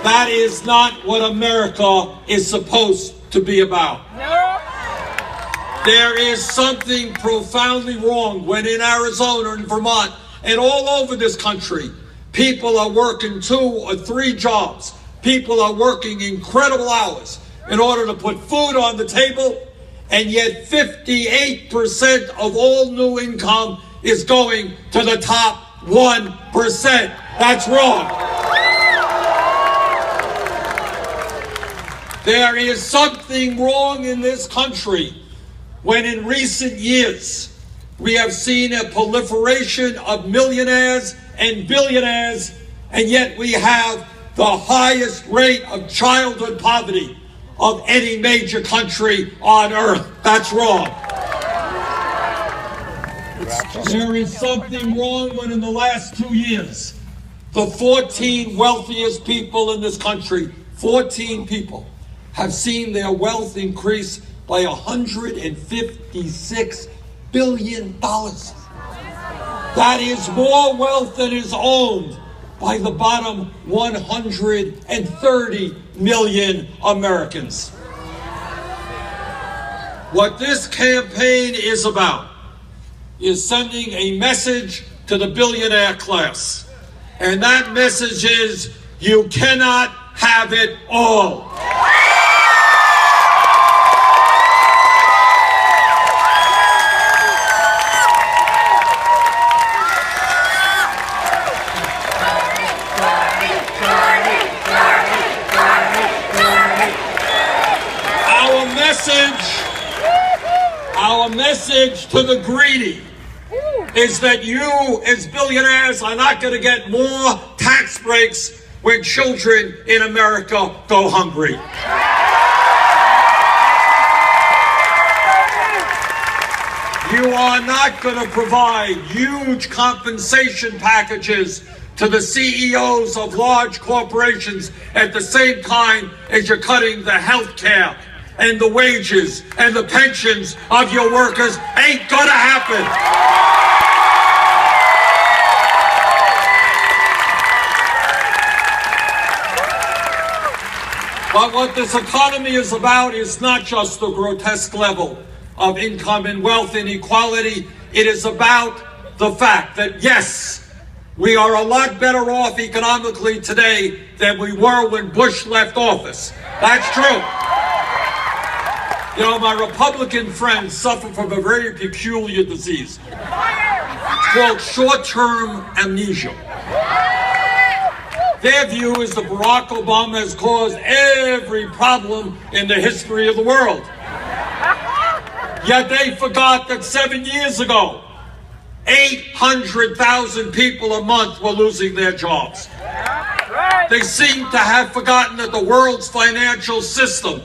That is not what America is supposed to be about. There is something profoundly wrong when in Arizona and Vermont and all over this country, people are working 2 or 3 jobs. People are working incredible hours in order to put food on the table, and yet 58% of all new income is going to the top 1%. That's wrong. There is something wrong in this country when in recent years we have seen a proliferation of millionaires and billionaires, and yet we have the highest rate of childhood poverty of any major country on earth. That's wrong. There is something wrong when in the last 2 years, the 14 wealthiest people in this country, 14 people, have seen their wealth increase by $156 billion. That is more wealth than is owned by the bottom 130 million Americans. What this campaign is about is sending a message to the billionaire class. And that message is, you cannot have it all. Our message to the greedy is that you, as billionaires, are not going to get more tax breaks when children in America go hungry. You are not going to provide huge compensation packages to the CEOs of large corporations at the same time as you're cutting the health care and the wages and the pensions of your workers. Ain't gonna happen. But what this economy is about is not just the grotesque level of income and wealth inequality. It is about the fact that, yes, we are a lot better off economically today than we were when Bush left office. That's true. You know, my Republican friends suffer from a very peculiar disease. It's called short-term amnesia. Their view is that Barack Obama has caused every problem in the history of the world. Yet they forgot that 7 years ago, 800,000 people a month were losing their jobs. They seem to have forgotten that the world's financial system,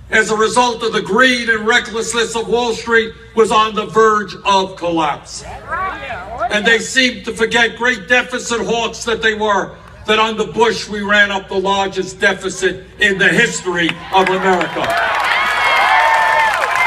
as a result of the greed and recklessness of Wall Street, was on the verge of collapse. And they seem to forget, great deficit hawks that they were, that under Bush we ran up the largest deficit in the history of America.